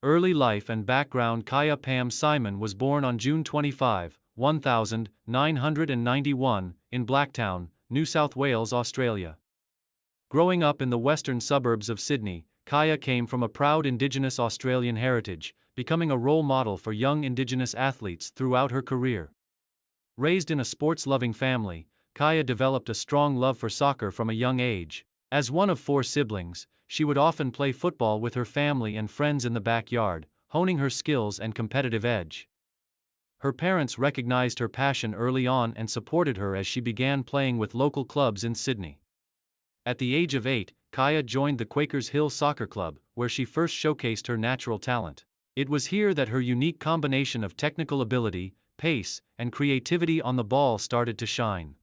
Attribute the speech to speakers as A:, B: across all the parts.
A: Early life and background. Kyah Pam Simon was born on June 25, 1991, in Blacktown, New South Wales, Australia. Growing up in the western suburbs of Sydney, Kyah came from a proud Indigenous Australian heritage, becoming a role model for young Indigenous athletes throughout her career. Raised in a sports-loving family, Kyah developed a strong love for soccer from a young age. As one of 4 siblings, she would often play football with her family and friends in the backyard, honing her skills and competitive edge. Her parents recognized her passion early on and supported her as she began playing with local clubs in Sydney. At the age of 8, Kyah joined the Quakers Hill Soccer Club, where she first showcased her natural talent. It was here that her unique combination of technical ability, pace, and creativity on the ball started to shine.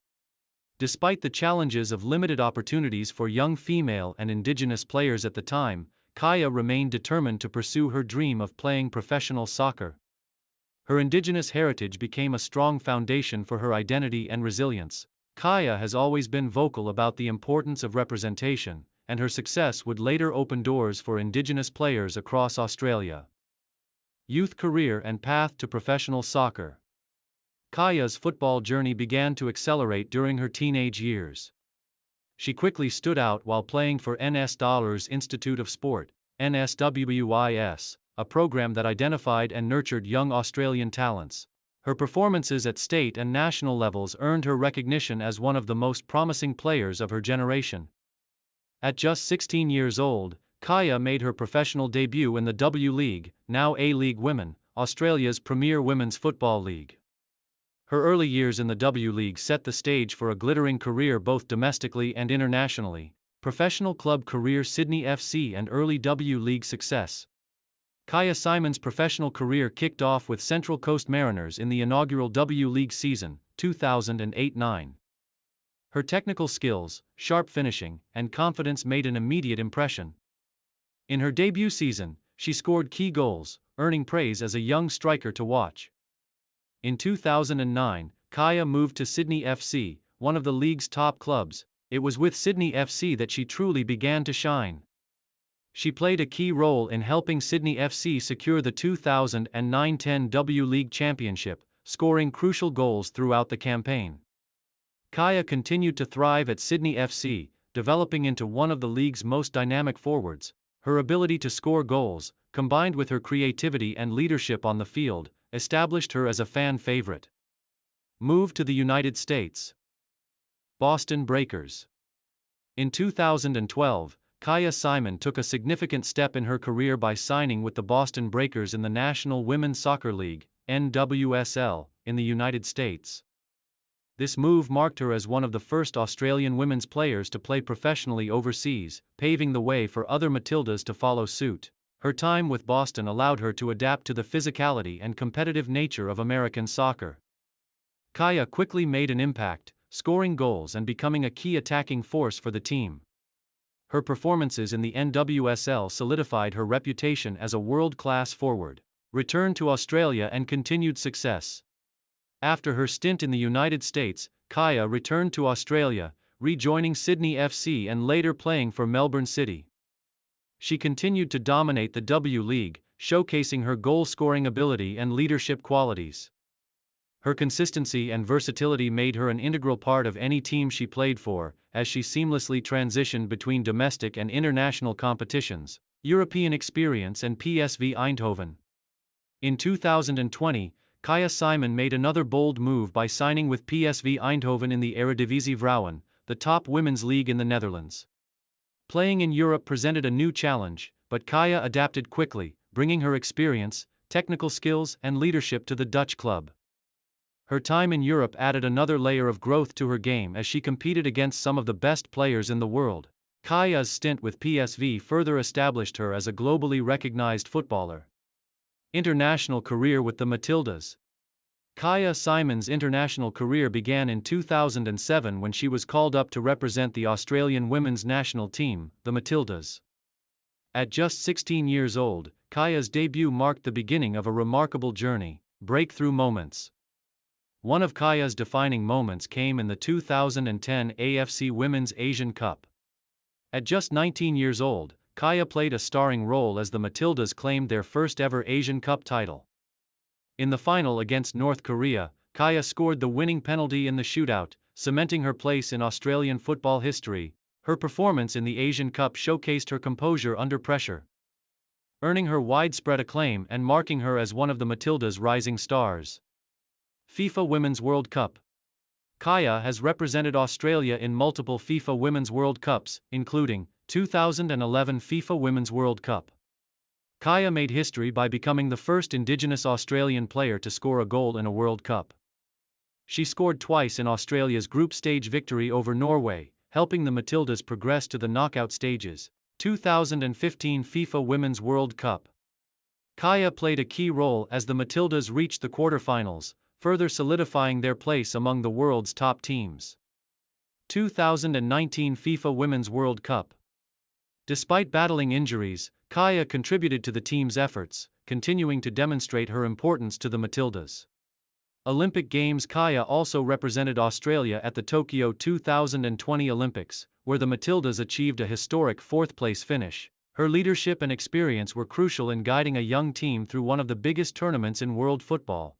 A: Despite the challenges of limited opportunities for young female and Indigenous players at the time, Kyah remained determined to pursue her dream of playing professional soccer. Her Indigenous heritage became a strong foundation for her identity and resilience. Kyah has always been vocal about the importance of representation, and her success would later open doors for Indigenous players across Australia. Youth career and path to professional soccer. Kyah's football journey began to accelerate during her teenage years. She quickly stood out while playing for NS Institute of Sport, NSWIS, a program that identified and nurtured young Australian talents. Her performances at state and national levels earned her recognition as one of the most promising players of her generation. At just 16 years old, Kyah made her professional debut in the W League, now A-League Women, Australia's premier women's football league. Her early years in the W League set the stage for a glittering career both domestically and internationally. Professional club career. Sydney FC and early W League success. Kyah Simon's professional career kicked off with Central Coast Mariners in the inaugural W League season, 2008-09. Her technical skills, sharp finishing, and confidence made an immediate impression. In her debut season, she scored key goals, earning praise as a young striker to watch. In 2009, Kyah moved to Sydney FC, one of the league's top clubs. It was with Sydney FC that she truly began to shine. She played a key role in helping Sydney FC secure the 2009-10 W League Championship, scoring crucial goals throughout the campaign. Kyah continued to thrive at Sydney FC, developing into one of the league's most dynamic forwards. Her ability to score goals, combined with her creativity and leadership on the field, established her as a fan favorite. Move to the United States. Boston Breakers. In 2012, Kyah Simon took a significant step in her career by signing with the Boston Breakers in the National Women's Soccer League, NWSL, in the United States. This move marked her as one of the first Australian women's players to play professionally overseas, paving the way for other Matildas to follow suit. Her time with Boston allowed her to adapt to the physicality and competitive nature of American soccer. Kyah quickly made an impact, scoring goals and becoming a key attacking force for the team. Her performances in the NWSL solidified her reputation as a world-class forward. Returned to Australia and continued success. After her stint in the United States, Kyah returned to Australia, rejoining Sydney FC and later playing for Melbourne City. She continued to dominate the W League, showcasing her goal-scoring ability and leadership qualities. Her consistency and versatility made her an integral part of any team she played for, as she seamlessly transitioned between domestic and international competitions, European experience and PSV Eindhoven. In 2020, Kyah Simon made another bold move by signing with PSV Eindhoven in the Eredivisie Vrouwen, the top women's league in the Netherlands. Playing in Europe presented a new challenge, but Kyah adapted quickly, bringing her experience, technical skills and leadership to the Dutch club. Her time in Europe added another layer of growth to her game as she competed against some of the best players in the world. Kyah's stint with PSV further established her as a globally recognized footballer. International career with the Matildas. Kyah Simon's international career began in 2007 when she was called up to represent the Australian women's national team, the Matildas. At just 16 years old, Kyah's debut marked the beginning of a remarkable journey. Breakthrough moments. One of Kyah's defining moments came in the 2010 AFC Women's Asian Cup. At just 19 years old, Kyah played a starring role as the Matildas claimed their first ever Asian Cup title. In the final against North Korea, Kyah scored the winning penalty in the shootout, cementing her place in Australian football history. Her performance in the Asian Cup showcased her composure under pressure, earning her widespread acclaim and marking her as one of the Matildas' rising stars. FIFA Women's World Cup. Kyah has represented Australia in multiple FIFA Women's World Cups, including 2011 FIFA Women's World Cup. Kyah made history by becoming the first Indigenous Australian player to score a goal in a World Cup. She scored twice in Australia's group stage victory over Norway, helping the Matildas progress to the knockout stages. 2015 FIFA Women's World Cup. Kyah played a key role as the Matildas reached the quarterfinals, further solidifying their place among the world's top teams. 2019 FIFA Women's World Cup. Despite battling injuries, Kyah contributed to the team's efforts, continuing to demonstrate her importance to the Matildas. Olympic Games. Kyah also represented Australia at the Tokyo 2020 Olympics, where the Matildas achieved a historic fourth-place finish. Her leadership and experience were crucial in guiding a young team through one of the biggest tournaments in world football.